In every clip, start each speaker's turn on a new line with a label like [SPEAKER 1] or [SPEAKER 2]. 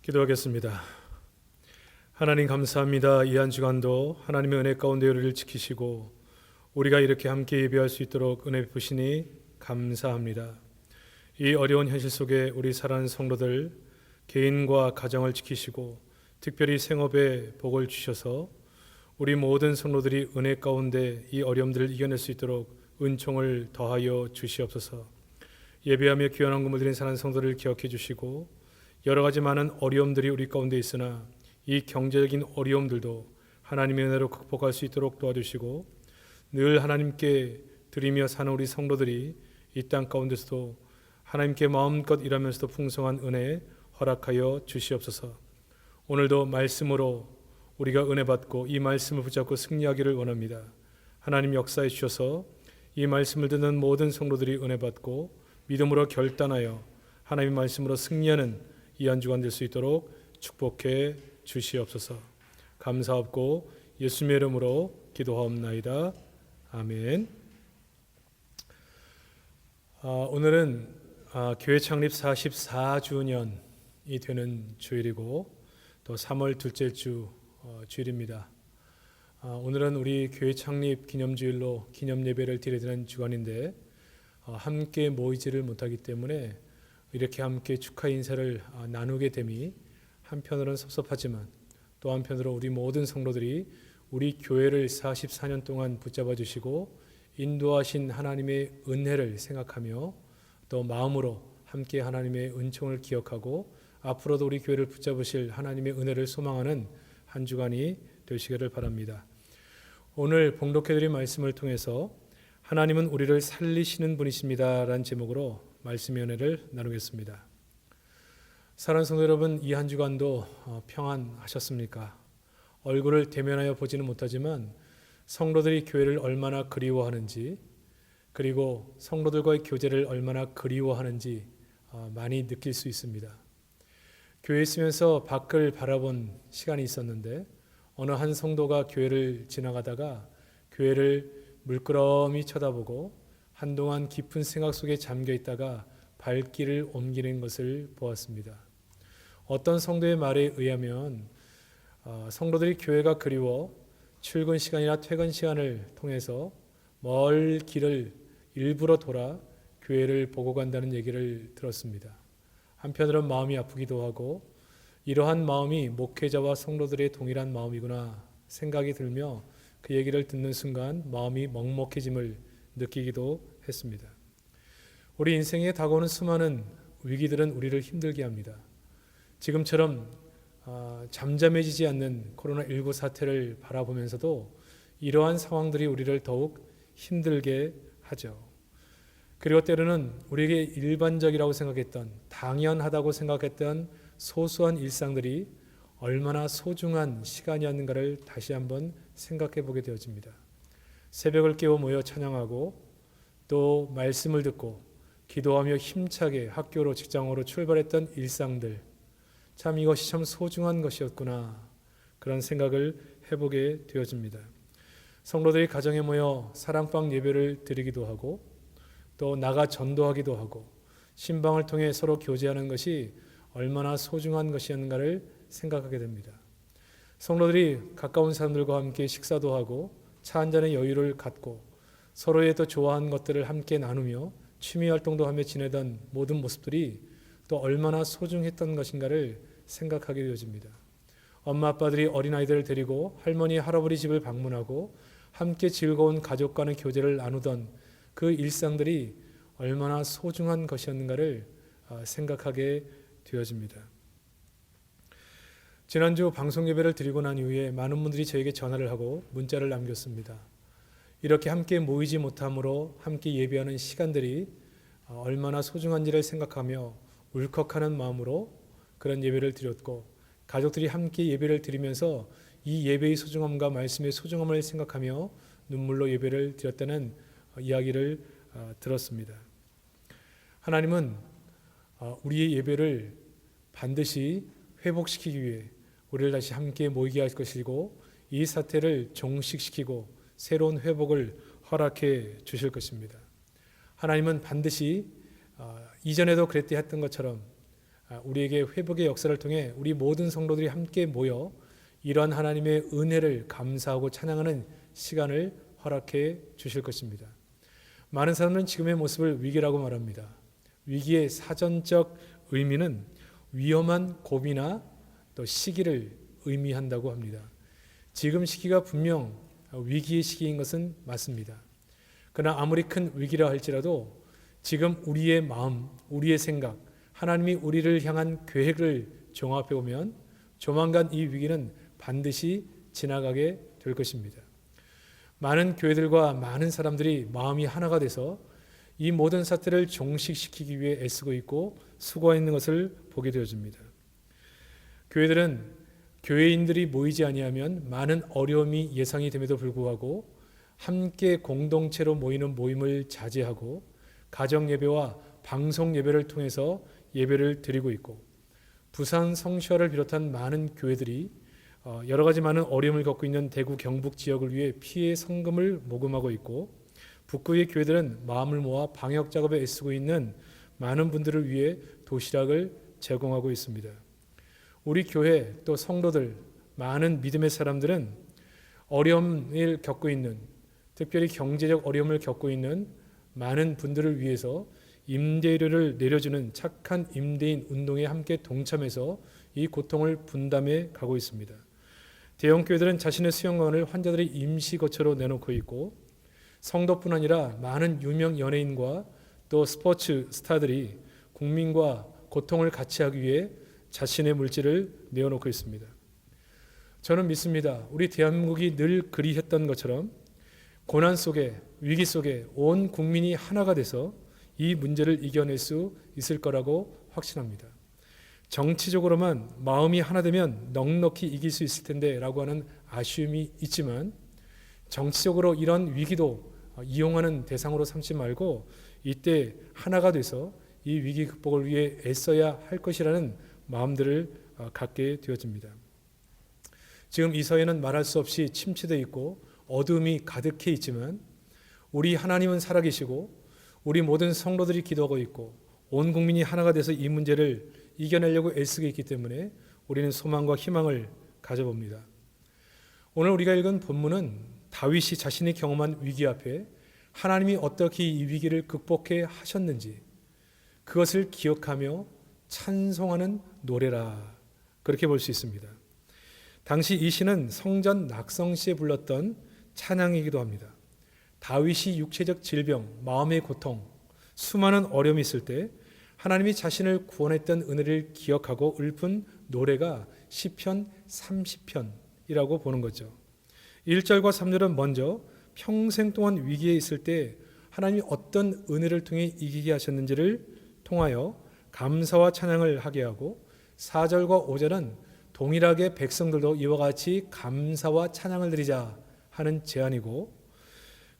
[SPEAKER 1] 기도하겠습니다. 하나님 감사합니다. 이 한 주간도 하나님의 은혜 가운데 우리를 지키시고 우리가 이렇게 함께 예배할 수 있도록 은혜 베푸시니 감사합니다. 이 어려운 현실 속에 우리 사랑하는 성도들 개인과 가정을 지키시고 특별히 생업에 복을 주셔서 우리 모든 성도들이 은혜 가운데 이 어려움들을 이겨낼 수 있도록 은총을 더하여 주시옵소서. 예배하며 귀한 헌금을 드린 사랑하는 성도들을 기억해 주시고 여러 가지 많은 어려움들이 우리 가운데 있으나 이 경제적인 어려움들도 하나님의 은혜로 극복할 수 있도록 도와주시고 늘 하나님께 드리며 사는 우리 성도들이 이 땅 가운데서도 하나님께 마음껏 일하면서도 풍성한 은혜 허락하여 주시옵소서. 오늘도 말씀으로 우리가 은혜 받고 이 말씀을 붙잡고 승리하기를 원합니다. 하나님 역사해 주셔서 이 말씀을 듣는 모든 성도들이 은혜 받고 믿음으로 결단하여 하나님의 말씀으로 승리하는 이 한 주간 될 수 있도록 축복해 주시옵소서. 감사하고 예수님의 이름으로 기도하옵나이다. 아멘. 오늘은 교회 창립 44주년이 되는 주일이고 또 3월 둘째 주 주일입니다. 오늘은 우리 교회 창립 기념주일로 기념 예배를 드려야 되는 주간인데 함께 모이지를 못하기 때문에 이렇게 함께 축하 인사를 나누게 됨이 한편으로는 섭섭하지만 또 한편으로 우리 모든 성도들이 우리 교회를 44년 동안 붙잡아 주시고 인도하신 하나님의 은혜를 생각하며 또 마음으로 함께 하나님의 은총을 기억하고 앞으로도 우리 교회를 붙잡으실 하나님의 은혜를 소망하는 한 주간이 되시기를 바랍니다. 오늘 봉독해드린 말씀을 통해서 하나님은 우리를 살리시는 분이십니다 라는 제목으로 말씀의 은혜를 나누겠습니다. 사랑하는 성도 여러분, 이 한 주간도 평안하셨습니까? 얼굴을 대면하여 보지는 못하지만 성도들이 교회를 얼마나 그리워하는지 그리고 성도들과의 교제를 얼마나 그리워하는지 많이 느낄 수 있습니다. 교회에 있으면서 밖을 바라본 시간이 있었는데 어느 한 성도가 교회를 지나가다가 교회를 물끄러미 쳐다보고 한동안 깊은 생각 속에 잠겨 있다가 발길을 옮기는 것을 보았습니다. 어떤 성도의 말에 의하면 성도들이 교회가 그리워 출근 시간이나 퇴근 시간을 통해서 멀 길을 일부러 돌아 교회를 보고 간다는 얘기를 들었습니다. 한편으로는 마음이 아프기도 하고 이러한 마음이 목회자와 성도들의 동일한 마음이구나 생각이 들며 그 얘기를 듣는 순간 마음이 먹먹해짐을 느끼기도 했습니다. 우리 인생에 다가오는 수많은 위기들은 우리를 힘들게 합니다. 지금처럼 잠잠해지지 않는 코로나19 사태를 바라보면서도 이러한 상황들이 우리를 더욱 힘들게 하죠. 그리고 때로는 우리에게 일반적이라고 생각했던 당연하다고 생각했던 소소한 일상들이 얼마나 소중한 시간이었는가를 다시 한번 생각해 보게 되어집니다. 새벽을 깨워 모여 찬양하고 또 말씀을 듣고 기도하며 힘차게 학교로 직장으로 출발했던 일상들, 참 이것이 참 소중한 것이었구나 그런 생각을 해보게 되어집니다. 성도들이 가정에 모여 사랑방 예배를 드리기도 하고 또 나가 전도하기도 하고 신방을 통해 서로 교제하는 것이 얼마나 소중한 것이었는가를 생각하게 됩니다. 성도들이 가까운 사람들과 함께 식사도 하고 차 한 잔의 여유를 갖고 서로의 또 좋아하는 것들을 함께 나누며 취미 활동도 하며 지내던 모든 모습들이 또 얼마나 소중했던 것인가를 생각하게 되어집니다. 엄마 아빠들이 어린아이들을 데리고 할머니 할아버지 집을 방문하고 함께 즐거운 가족과의 교제를 나누던 그 일상들이 얼마나 소중한 것이었는가를 생각하게 되어집니다. 지난주 방송 예배를 드리고 난 이후에 많은 분들이 저에게 전화를 하고 문자를 남겼습니다. 이렇게 함께 모이지 못함으로 함께 예배하는 시간들이 얼마나 소중한지를 생각하며 울컥하는 마음으로 그런 예배를 드렸고 가족들이 함께 예배를 드리면서 이 예배의 소중함과 말씀의 소중함을 생각하며 눈물로 예배를 드렸다는 이야기를 들었습니다. 하나님은 우리의 예배를 반드시 회복시키기 위해 우리를 다시 함께 모이게 할 것이고 이 사태를 종식시키고 새로운 회복을 허락해 주실 것입니다. 하나님은 반드시 이전에도 그랬듯 했던 것처럼 우리에게 회복의 역사를 통해 우리 모든 성도들이 함께 모여 이러한 하나님의 은혜를 감사하고 찬양하는 시간을 허락해 주실 것입니다. 많은 사람은 지금의 모습을 위기라고 말합니다. 위기의 사전적 의미는 위험한 고비나 또 시기를 의미한다고 합니다. 지금 시기가 분명 위기의 시기인 것은 맞습니다. 그러나 아무리 큰 위기라 할지라도 지금 우리의 마음, 우리의 생각, 하나님이 우리를 향한 계획을 종합해 보면 조만간 이 위기는 반드시 지나가게 될 것입니다. 많은 교회들과 많은 사람들이 마음이 하나가 돼서 이 모든 사태를 종식시키기 위해 애쓰고 있고 수고하는 것을 보게 되어집니다. 교회들은 교회인들이 모이지 아니하면 많은 어려움이 예상이 됨에도 불구하고 함께 공동체로 모이는 모임을 자제하고 가정 예배와 방송 예배를 통해서 예배를 드리고 있고 부산 성시화를 비롯한 많은 교회들이 여러 가지 많은 어려움을 겪고 있는 대구 경북 지역을 위해 피해 성금을 모금하고 있고 북구의 교회들은 마음을 모아 방역 작업에 애쓰고 있는 많은 분들을 위해 도시락을 제공하고 있습니다. 우리 교회 또 성도들 많은 믿음의 사람들은 어려움을 겪고 있는 특별히 경제적 어려움을 겪고 있는 많은 분들을 위해서 임대료를 내려주는 착한 임대인 운동에 함께 동참해서 이 고통을 분담해 가고 있습니다. 대형 교회들은 자신의 수영관을 환자들의 임시 거처로 내놓고 있고 성도뿐 아니라 많은 유명 연예인과 또 스포츠 스타들이 국민과 고통을 같이 하기 위해 자신의 물질을 내어놓고 있습니다. 저는 믿습니다. 우리 대한민국이 늘 그리했던 것처럼 고난 속에 위기 속에 온 국민이 하나가 돼서 이 문제를 이겨낼 수 있을 거라고 확신합니다. 정치적으로만 마음이 하나 되면 넉넉히 이길 수 있을 텐데 라고 하는 아쉬움이 있지만 정치적으로 이런 위기도 이용하는 대상으로 삼지 말고 이때 하나가 돼서 이 위기 극복을 위해 애써야 할 것이라는 마음들을 갖게 되어집니다. 지금 이 사회는 말할 수 없이 침체되어 있고 어둠이 가득해 있지만 우리 하나님은 살아계시고 우리 모든 성도들이 기도하고 있고 온 국민이 하나가 돼서 이 문제를 이겨내려고 애쓰고 있기 때문에 우리는 소망과 희망을 가져봅니다. 오늘 우리가 읽은 본문은 다윗이 자신이 경험한 위기 앞에 하나님이 어떻게 이 위기를 극복해 하셨는지 그것을 기억하며 찬송하는 노래라 그렇게 볼 수 있습니다. 당시 이 시는 성전 낙성시에 불렀던 찬양이기도 합니다. 다윗이 육체적 질병, 마음의 고통, 수많은 어려움이 있을 때 하나님이 자신을 구원했던 은혜를 기억하고 읊은 노래가 시편 30편이라고 보는 거죠. 1절과 3절은 먼저 평생 동안 위기에 있을 때 하나님이 어떤 은혜를 통해 이기게 하셨는지를 통하여 감사와 찬양을 하게 하고 4절과 5절은 동일하게 백성들도 이와 같이 감사와 찬양을 드리자 하는 제안이고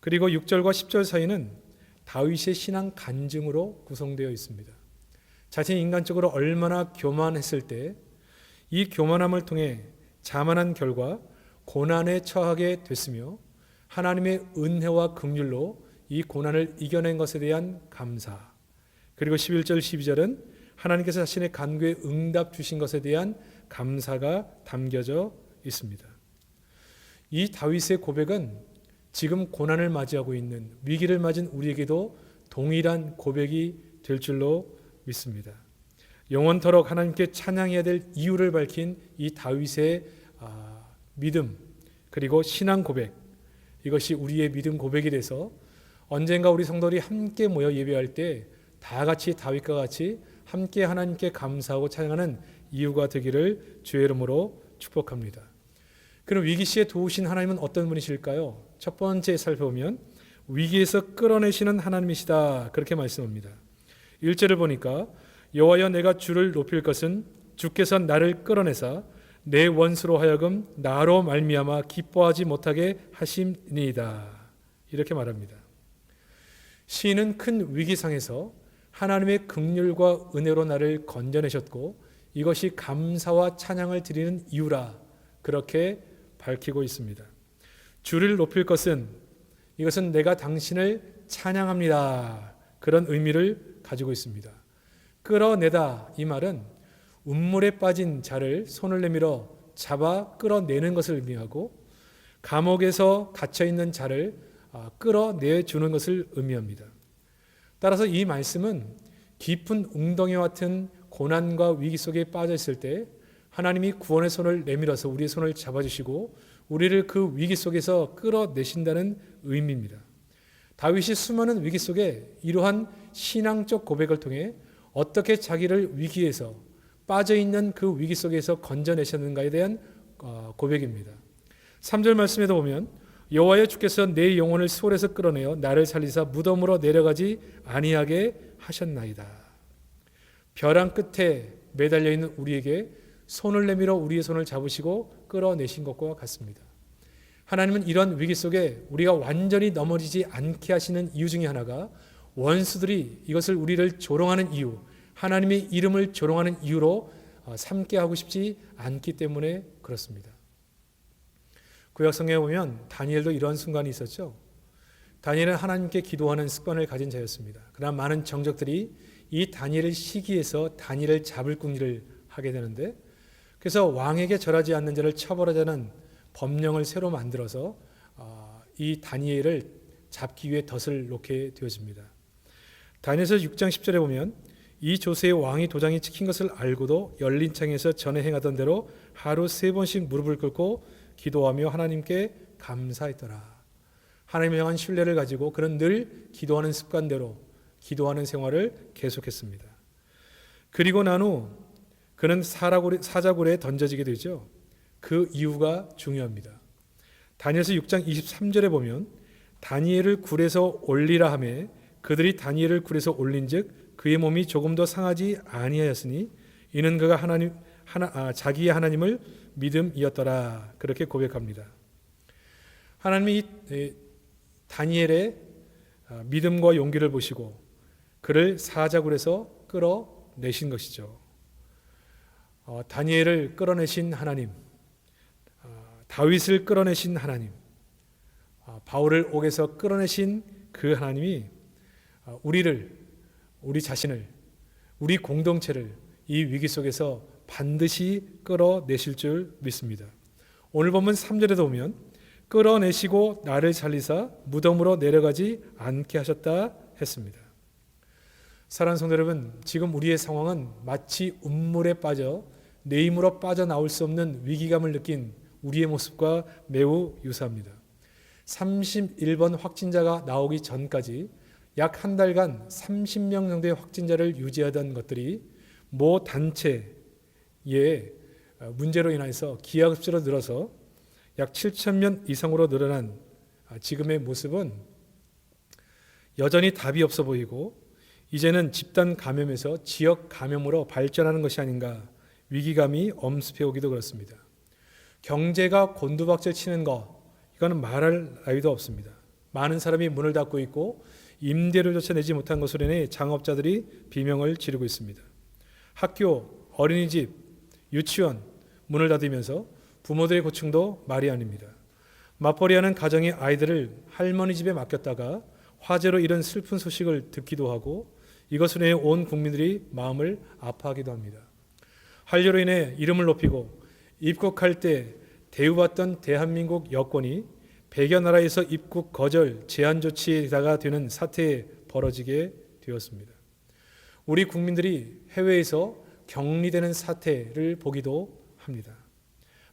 [SPEAKER 1] 그리고 6절과 10절 사이는 다윗의 신앙 간증으로 구성되어 있습니다. 자신이 인간적으로 얼마나 교만했을 때 이 교만함을 통해 자만한 결과 고난에 처하게 됐으며 하나님의 은혜와 긍휼로 이 고난을 이겨낸 것에 대한 감사 그리고 11절 12절은 하나님께서 자신의 간구에 응답 주신 것에 대한 감사가 담겨져 있습니다. 이 다윗의 고백은 지금 고난을 맞이하고 있는 위기를 맞은 우리에게도 동일한 고백이 될 줄로 믿습니다. 영원토록 하나님께 찬양해야 될 이유를 밝힌 이 다윗의 믿음 그리고 신앙 고백 이것이 우리의 믿음 고백이 돼서 언젠가 우리 성도들이 함께 모여 예배할 때 다 같이 다윗과 같이 함께 하나님께 감사하고 찬양하는 이유가 되기를 주의 이름으로 축복합니다. 그럼 위기 시에 도우신 하나님은 어떤 분이실까요? 첫 번째 살펴보면 위기에서 끌어내시는 하나님이시다 그렇게 말씀합니다. 1절을 보니까 여호와여 내가 주를 높일 것은 주께서 나를 끌어내사 내 원수로 하여금 나로 말미암아 기뻐하지 못하게 하심이니이다 이렇게 말합니다. 시인은 큰 위기상에서 하나님의 긍휼과 은혜로 나를 건져내셨고 이것이 감사와 찬양을 드리는 이유라 그렇게 밝히고 있습니다. 주를 높일 것은 이것은 내가 당신을 찬양합니다 그런 의미를 가지고 있습니다. 끌어내다 이 말은 운물에 빠진 자를 손을 내밀어 잡아 끌어내는 것을 의미하고, 감옥에서 갇혀 있는 자를 끌어내 주는 것을 의미합니다. 따라서 이 말씀은 깊은 웅덩이와 같은 고난과 위기 속에 빠져 있을 때 하나님이 구원의 손을 내밀어서 우리의 손을 잡아주시고 우리를 그 위기 속에서 끌어내신다는 의미입니다. 다윗이 수많은 위기 속에 이러한 신앙적 고백을 통해 어떻게 자기를 위기에서 빠져있는 그 위기 속에서 건져내셨는가에 대한 고백입니다. 3절 말씀에도 보면 여호와여 주께서 내 영혼을 수월에서 끌어내어 나를 살리사 무덤으로 내려가지 아니하게 하셨나이다. 벼랑 끝에 매달려 있는 우리에게 손을 내밀어 우리의 손을 잡으시고 끌어내신 것과 같습니다. 하나님은 이런 위기 속에 우리가 완전히 넘어지지 않게 하시는 이유 중에 하나가 원수들이 이것을 우리를 조롱하는 이유, 하나님의 이름을 조롱하는 이유로 삼게 하고 싶지 않기 때문에 그렇습니다. 구약성경에 보면 다니엘도 이런 순간이 있었죠. 다니엘은 하나님께 기도하는 습관을 가진 자였습니다. 그러나 많은 정적들이 이 다니엘의 시기에서 다니엘을 잡을 궁리를 하게 되는데, 그래서 왕에게 절하지 않는 자를 처벌하자는 법령을 새로 만들어서 이 다니엘을 잡기 위해 덫을 놓게 되어집니다. 다니엘서 6장 10절에 보면 이 조세의 왕이 도장이 찍힌 것을 알고도 열린 창에서 전에 행하던 대로 하루 3번씩 무릎을 꿇고 기도하며 하나님께 감사했더라. 하나님을 향한 신뢰를 가지고 그는 늘 기도하는 습관대로 기도하는 생활을 계속했습니다. 그리고 난 후 그는 사자굴에 던져지게 되죠. 그 이유가 중요합니다. 다니엘서 6장 23절에 보면 다니엘을 굴에서 올리라 하매 그들이 다니엘을 굴에서 올린즉 그의 몸이 조금도 상하지 아니하였으니 이는 그가 자기의 하나님을 믿음이었더라. 그렇게 고백합니다. 하나님이 다니엘의 믿음과 용기를 보시고 그를 사자굴에서 끌어내신 것이죠. 다니엘을 끌어내신 하나님, 다윗을 끌어내신 하나님, 바울을 옥에서 끌어내신 그 하나님이 우리 자신을, 우리 공동체를 이 위기 속에서 반드시 끌어내실 줄 믿습니다. 오늘 본문 3절에도 보면 끌어내시고 나를 살리사 무덤으로 내려가지 않게 하셨다 했습니다. 사랑하는 성도 여러분, 지금 우리의 상황은 마치 운물에 빠져 내 힘으로 빠져나올 수 없는 위기감을 느낀 우리의 모습과 매우 유사합니다. 31번 확진자가 나오기 전까지 약 한 달간 30명 정도의 확진자를 유지하던 것들이 모 단체의 문제로 인해서 기하급수로 늘어서 약 7,000명 이상으로 늘어난 지금의 모습은 여전히 답이 없어 보이고 이제는 집단 감염에서 지역 감염으로 발전하는 것이 아닌가 위기감이 엄습해 오기도 그렇습니다. 경제가 곤두박질 치는 것, 이거는 말할 나위도 없습니다. 많은 사람이 문을 닫고 있고 임대료조차 내지 못한 것으로 인해 장업자들이 비명을 지르고 있습니다. 학교, 어린이집, 유치원 문을 닫으면서 부모들의 고충도 말이 아닙니다. 맞벌이하는 가정의 아이들을 할머니 집에 맡겼다가 화재로 이런 슬픈 소식을 듣기도 하고 이것으로 인해 온 국민들이 마음을 아파하기도 합니다. 한류로 인해 이름을 높이고 입국할 때 대우받던 대한민국 여권이 100여 나라에서 입국 거절 제한 조치가 되는 사태에 벌어지게 되었습니다. 우리 국민들이 해외에서 격리되는 사태를 보기도 합니다.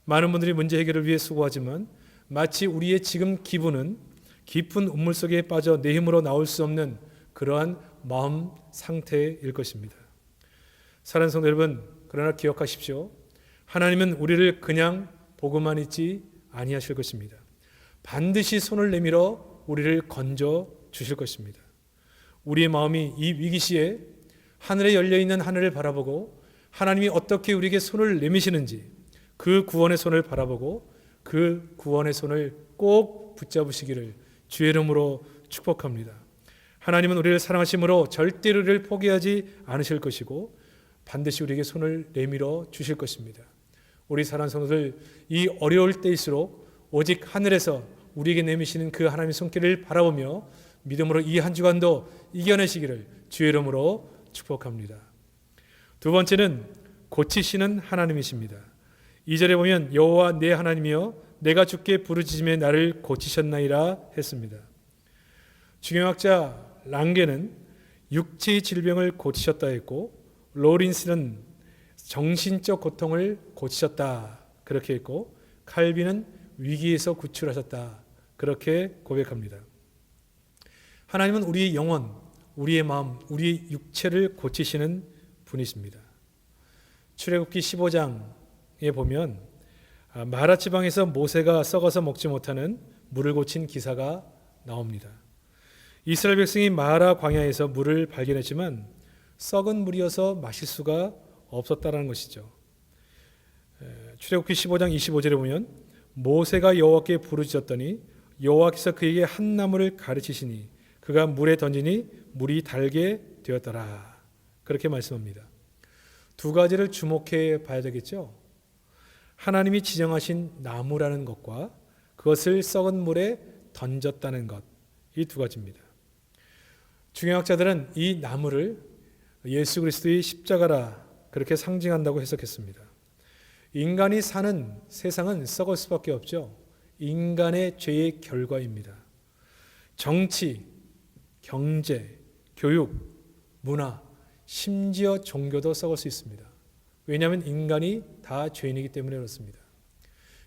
[SPEAKER 1] 많은 분들이 문제 해결을 위해 수고하지만 마치 우리의 지금 기분은 깊은 운물 속에 빠져 내 힘으로 나올 수 없는 그러한 마음 상태일 것입니다. 사랑하는 성도 여러분, 그러나 기억하십시오. 하나님은 우리를 그냥 보고만 있지 아니하실 것입니다. 반드시 손을 내밀어 우리를 건져 주실 것입니다. 우리의 마음이 이 위기 시에 하늘에 열려있는 하늘을 바라보고 하나님이 어떻게 우리에게 손을 내미시는지 그 구원의 손을 바라보고 그 구원의 손을 꼭 붙잡으시기를 주의 이름으로 축복합니다. 하나님은 우리를 사랑하심으로 절대로 우리를 포기하지 않으실 것이고 반드시 우리에게 손을 내밀어 주실 것입니다. 우리 사랑하는 성도들, 이 어려울 때일수록 오직 하늘에서 우리에게 내미시는 그 하나님의 손길을 바라보며 믿음으로 이 한 주간도 이겨내시기를 주의 이름으로 축복합니다. 두 번째는 고치시는 하나님이십니다. 2절에 보면 여호와 내 하나님이여 내가 주께 부르짖음에 나를 고치셨나이다 했습니다. 중용학자 랑게는 육체의 질병을 고치셨다 했고, 로린스는 정신적 고통을 고치셨다 그렇게 했고, 칼빈은 위기에서 구출하셨다 그렇게 고백합니다. 하나님은 우리의 영혼, 우리의 마음, 우리의 육체를 고치시는 분이십니다. 출애굽기 15장에 보면 마라 지방에서 모세가 썩어서 먹지 못하는 물을 고친 기사가 나옵니다. 이스라엘 백성이 마라 광야에서 물을 발견했지만 썩은 물이어서 마실 수가 없었다는 것이죠. 출애굽기 15장 25절에 보면 모세가 여호와께 부르짖었더니 여호와께서 그에게 한 나무를 가르치시니 그가 물에 던지니 물이 달게 되었더라. 그렇게 말씀합니다. 두 가지를 주목해 봐야 되겠죠. 하나님이 지정하신 나무라는 것과 그것을 썩은 물에 던졌다는 것, 이 두 가지입니다. 중용학자들은 이 나무를 예수 그리스도의 십자가라 그렇게 상징한다고 해석했습니다. 인간이 사는 세상은 썩을 수밖에 없죠. 인간의 죄의 결과입니다. 정치, 경제, 교육, 문화, 심지어 종교도 썩을 수 있습니다. 왜냐하면 인간이 다 죄인이기 때문에 그렇습니다.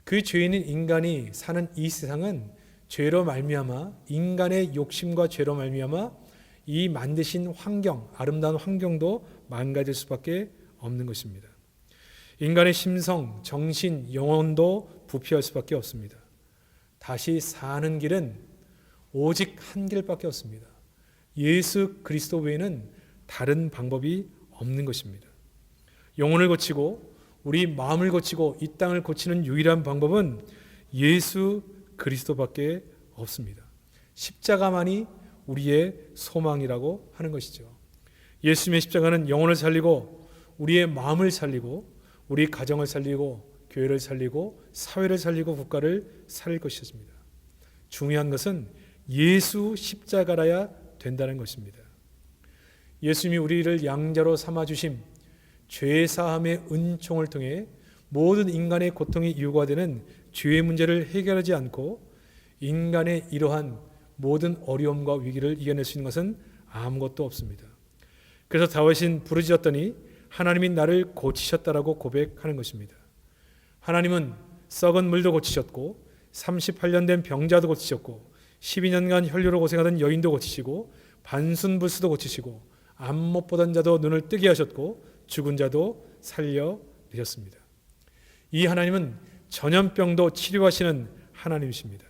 [SPEAKER 1] 그 죄인인 인간이 사는 이 세상은 죄로 말미암아, 인간의 욕심과 죄로 말미암아 이 만드신 환경, 아름다운 환경도 망가질 수밖에 없는 것입니다. 인간의 심성, 정신, 영혼도 부패할 수밖에 없습니다. 다시 사는 길은 오직 한 길밖에 없습니다. 예수 그리스도 외에는 다른 방법이 없는 것입니다. 영혼을 고치고 우리 마음을 고치고 이 땅을 고치는 유일한 방법은 예수 그리스도밖에 없습니다. 십자가만이 우리의 소망이라고 하는 것이죠. 예수님의 십자가는 영혼을 살리고 우리의 마음을 살리고 우리 가정을 살리고 교회를 살리고 사회를 살리고 국가를 살릴 것이었습니다. 중요한 것은 예수 십자가라야 된다는 것입니다. 예수님이 우리를 양자로 삼아주심, 죄사함의 은총을 통해 모든 인간의 고통의 이유가 되는 죄의 문제를 해결하지 않고 인간의 이러한 모든 어려움과 위기를 이겨낼 수 있는 것은 아무것도 없습니다. 그래서 다윗은 부르짖었더니 하나님이 나를 고치셨다라고 고백하는 것입니다. 하나님은 썩은 물도 고치셨고 38년 된 병자도 고치셨고 12년간 혈류로 고생하던 여인도 고치시고 반순불수도 고치시고 암 못 보던 자도 눈을 뜨게 하셨고 죽은 자도 살려내셨습니다. 이 하나님은 전염병도 치료하시는 하나님이십니다.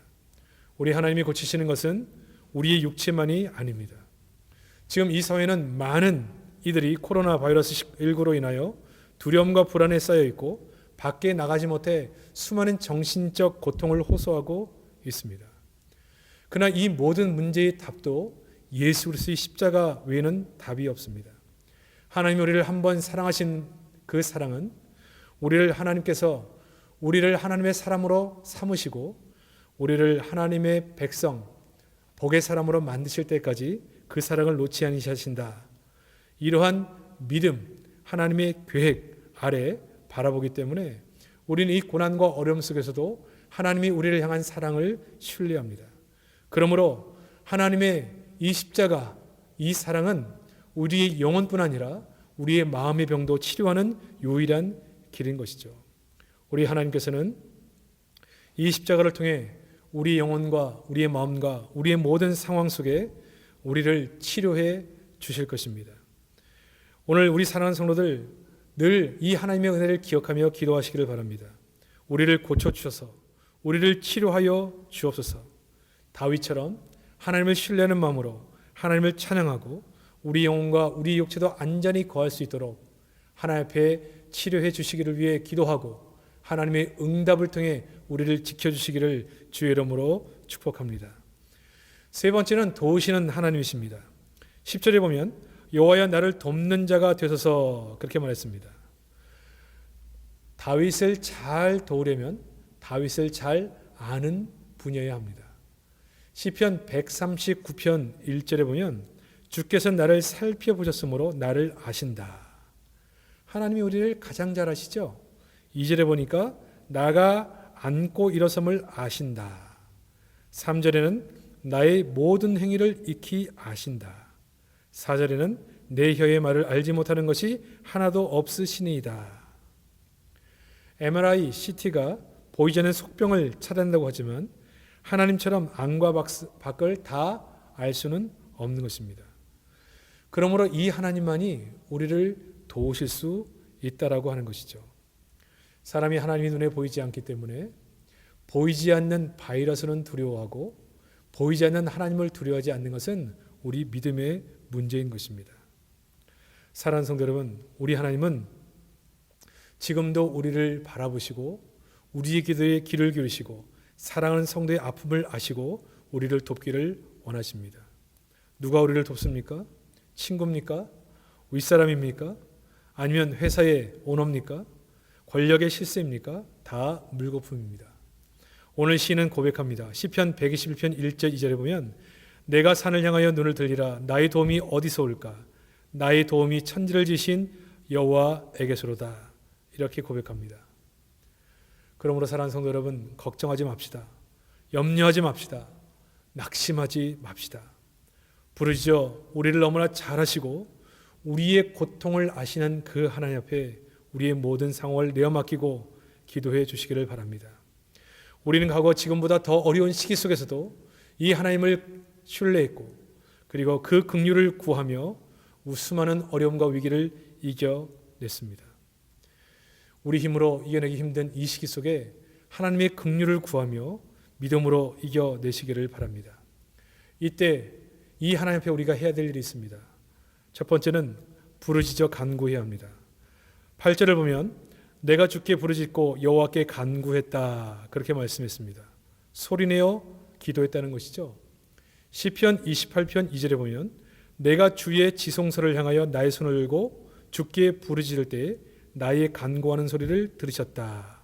[SPEAKER 1] 우리 하나님이 고치시는 것은 우리의 육체만이 아닙니다. 지금 이 사회는 많은 이들이 코로나 바이러스 19로 인하여 두려움과 불안에 쌓여 있고 밖에 나가지 못해 수많은 정신적 고통을 호소하고 있습니다. 그러나 이 모든 문제의 답도 예수 그리스도의 십자가 외에는 답이 없습니다. 하나님 우리를 한번 사랑하신 그 사랑은 하나님께서 우리를 하나님의 사람으로 삼으시고 우리를 하나님의 백성, 복의 사람으로 만드실 때까지 그 사랑을 놓지 않으신다. 이러한 믿음, 하나님의 계획 아래 바라보기 때문에 우리는 이 고난과 어려움 속에서도 하나님이 우리를 향한 사랑을 신뢰합니다. 그러므로 하나님의 이 십자가, 이 사랑은 우리의 영혼뿐 아니라 우리의 마음의 병도 치료하는 유일한 길인 것이죠. 우리 하나님께서는 이 십자가를 통해 우리의 영혼과 우리의 마음과 우리의 모든 상황 속에 우리를 치료해 주실 것입니다. 오늘 우리 사랑하는 성도들 늘 이 하나님의 은혜를 기억하며 기도하시기를 바랍니다. 우리를 고쳐주셔서 우리를 치료하여 주옵소서. 다윗처럼 하나님을 신뢰하는 마음으로 하나님을 찬양하고 우리 영혼과 우리 육체도 안전히 거할 수 있도록 하나님 앞에 치료해 주시기를 위해 기도하고 하나님의 응답을 통해 우리를 지켜주시기를 주의 이름으로 축복합니다. 세 번째는 도우시는 하나님이십니다. 10절에 보면 여호와여 나를 돕는 자가 되소서 그렇게 말했습니다. 다윗을 잘 도우려면 다윗을 잘 아는 분이어야 합니다. 시편 139편 1절에 보면 주께서 나를 살펴보셨으므로 나를 아신다. 하나님이 우리를 가장 잘 아시죠? 2절에 보니까 나가 앉고 일어섬을 아신다. 3절에는 나의 모든 행위를 익히 아신다. 4절에는 내 혀의 말을 알지 못하는 것이 하나도 없으시니이다. MRI, CT가 보이지 않는 속병을 찾아낸다고 하지만 하나님처럼 안과 밖을 다 알 수는 없는 것입니다. 그러므로 이 하나님만이 우리를 도우실 수 있다라고 하는 것이죠. 사람이 하나님의 눈에 보이지 않기 때문에 보이지 않는 바이러스는 두려워하고 보이지 않는 하나님을 두려워하지 않는 것은 우리 믿음의 문제인 것입니다. 사랑하는 성도 여러분, 우리 하나님은 지금도 우리를 바라보시고 우리의 기도에 귀를 기울이시고 사랑하는 성도의 아픔을 아시고 우리를 돕기를 원하십니다. 누가 우리를 돕습니까? 친구입니까? 윗사람입니까? 아니면 회사의 오너입니까? 권력의 실세입니까? 다 물거품입니다. 오늘 시인은 고백합니다. 시편 121편 1절 2절에 보면 내가 산을 향하여 눈을 들리라. 나의 도움이 어디서 올까? 나의 도움이 천지를 지신 여호와에게서로다. 이렇게 고백합니다. 그러므로 사랑하는 성도 여러분, 걱정하지 맙시다. 염려하지 맙시다. 낙심하지 맙시다. 부르짖어 우리를 너무나 잘 아시고 우리의 고통을 아시는 그 하나님 앞에 우리의 모든 상황을 내어 맡기고 기도해 주시기를 바랍니다. 우리는 과거 지금보다 더 어려운 시기 속에서도 이 하나님을 신뢰했고 그리고 그 긍휼을 구하며 수많은 어려움과 위기를 이겨냈습니다. 우리 힘으로 이겨내기 힘든 이 시기 속에 하나님의 긍휼을 구하며 믿음으로 이겨내시기를 바랍니다. 이때 이 하나님 앞에 우리가 해야 될 일이 있습니다. 첫 번째는 부르짖어 간구해야 합니다. 8절을 보면 내가 주께 부르짖고 여호와께 간구했다 그렇게 말씀했습니다. 소리내어 기도했다는 것이죠. 시편 28편 2절에 보면 내가 주의 지성소를 향하여 나의 손을 들고 주께 부르짖을 때 나의 간구하는 소리를 들으셨다.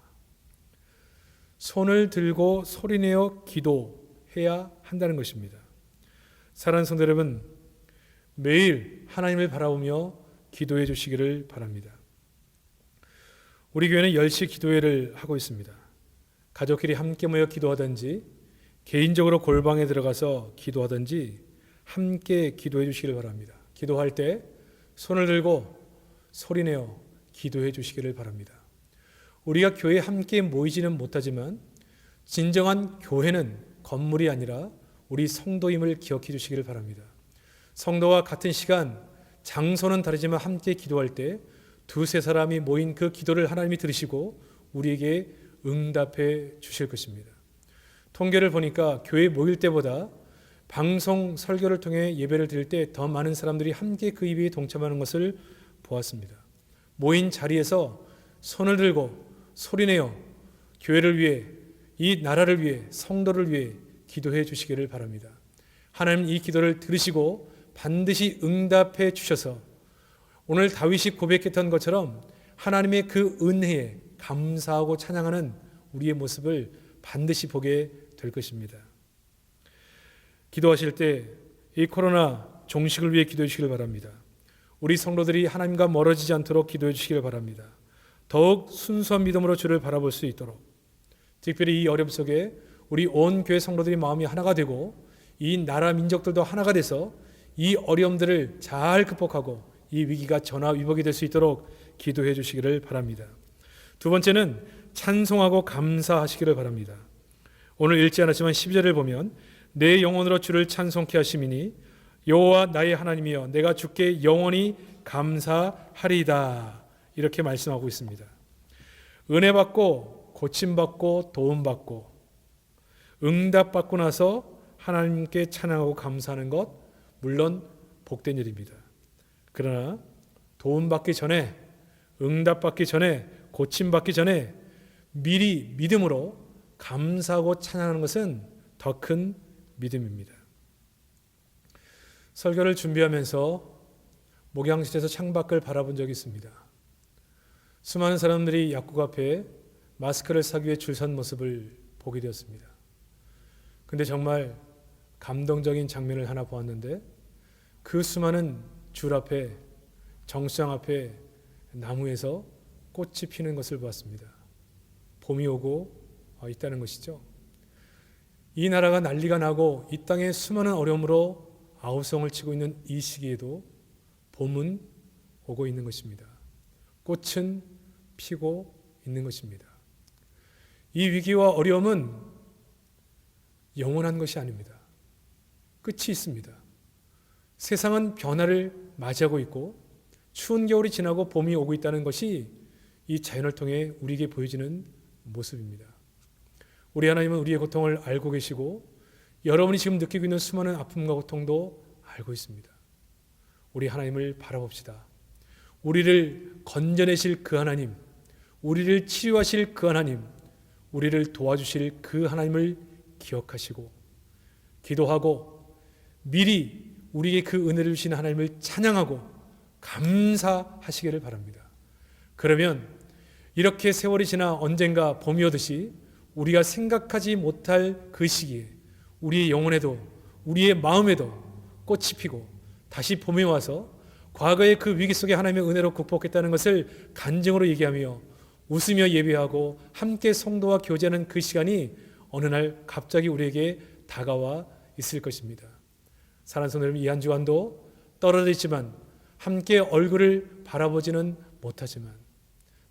[SPEAKER 1] 손을 들고 소리내어 기도해야 한다는 것입니다. 사랑하는 성도 여러분, 매일 하나님을 바라보며 기도해 주시기를 바랍니다. 우리 교회는 10시 기도회를 하고 있습니다. 가족끼리 함께 모여 기도하든지 개인적으로 골방에 들어가서 기도하든지 함께 기도해 주시기를 바랍니다. 기도할 때 손을 들고 소리내어 기도해 주시기를 바랍니다. 우리가 교회에 함께 모이지는 못하지만 진정한 교회는 건물이 아니라 우리 성도임을 기억해 주시기를 바랍니다. 성도와 같은 시간, 장소는 다르지만 함께 기도할 때 두세 사람이 모인 그 기도를 하나님이 들으시고 우리에게 응답해 주실 것입니다. 통계를 보니까 교회에 모일 때보다 방송 설교를 통해 예배를 드릴 때 더 많은 사람들이 함께 그 예배에 동참하는 것을 보았습니다. 모인 자리에서 손을 들고 소리내어 교회를 위해, 이 나라를 위해, 성도를 위해 기도해 주시기를 바랍니다. 하나님 이 기도를 들으시고 반드시 응답해 주셔서 오늘 다윗이 고백했던 것처럼 하나님의 그 은혜에 감사하고 찬양하는 우리의 모습을 반드시 보게 될 것입니다. 기도하실 때 이 코로나 종식을 위해 기도해 주시길 바랍니다. 우리 성도들이 하나님과 멀어지지 않도록 기도해 주시길 바랍니다. 더욱 순수한 믿음으로 주를 바라볼 수 있도록, 특별히 이 어려움 속에 우리 온 교회 성도들이 마음이 하나가 되고 이 나라 민족들도 하나가 돼서 이 어려움들을 잘 극복하고 이 위기가 전화위복이 될 수 있도록 기도해 주시기를 바랍니다. 두 번째는 찬송하고 감사하시기를 바랍니다. 오늘 읽지 않았지만 12절을 보면 내 영혼으로 주를 찬송케 하심이니 여호와 나의 하나님이여 내가 주께 영원히 감사하리이다 이렇게 말씀하고 있습니다. 은혜 받고 고침 받고 도움 받고 응답 받고 나서 하나님께 찬양하고 감사하는 것 물론 복된 일입니다. 그러나 도움 받기 전에, 응답 받기 전에, 고침 받기 전에 미리 믿음으로 감사하고 찬양하는 것은 더 큰 믿음입니다. 설교를 준비하면서 목양실에서 창밖을 바라본 적이 있습니다. 수많은 사람들이 약국 앞에 마스크를 사기 위해 줄 선 모습을 보게 되었습니다. 근데 정말 감동적인 장면을 하나 보았는데 그 수많은 줄 앞에, 정수장 앞에 나무에서 꽃이 피는 것을 보았습니다. 봄이 오고 있다는 것이죠. 이 나라가 난리가 나고 이 땅에 수많은 어려움으로 아우성을 치고 있는 이 시기에도 봄은 오고 있는 것입니다. 꽃은 피고 있는 것입니다. 이 위기와 어려움은 영원한 것이 아닙니다. 끝이 있습니다. 세상은 변화를 맞이하고 있고 추운 겨울이 지나고 봄이 오고 있다는 것이 이 자연을 통해 우리에게 보여지는 모습입니다. 우리 하나님은 우리의 고통을 알고 계시고 여러분이 지금 느끼고 있는 수많은 아픔과 고통도 알고 있습니다. 우리 하나님을 바라봅시다. 우리를 건져내실 그 하나님, 우리를 치유하실 그 하나님, 우리를 도와주실 그 하나님을 기억하시고 기도하고 미리 우리에게 그 은혜를 주신 하나님을 찬양하고 감사하시기를 바랍니다. 그러면 이렇게 세월이 지나 언젠가 봄이 오듯이 우리가 생각하지 못할 그 시기에 우리의 영혼에도 우리의 마음에도 꽃이 피고 다시 봄이 와서 과거의 그 위기 속에 하나님의 은혜로 극복했다는 것을 간증으로 얘기하며 웃으며 예배하고 함께 성도와 교제하는 그 시간이 어느 날 갑자기 우리에게 다가와 있을 것입니다. 사랑하는 성도 여러분, 이 한 주간도 떨어져 있지만 함께 얼굴을 바라보지는 못하지만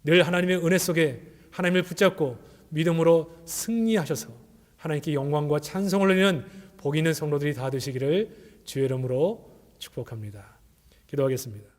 [SPEAKER 1] 늘 하나님의 은혜 속에 하나님을 붙잡고 믿음으로 승리하셔서 하나님께 영광과 찬송을 올리는 복 있는 성도들이 다 되시기를 주의 이름으로 축복합니다. 기도하겠습니다.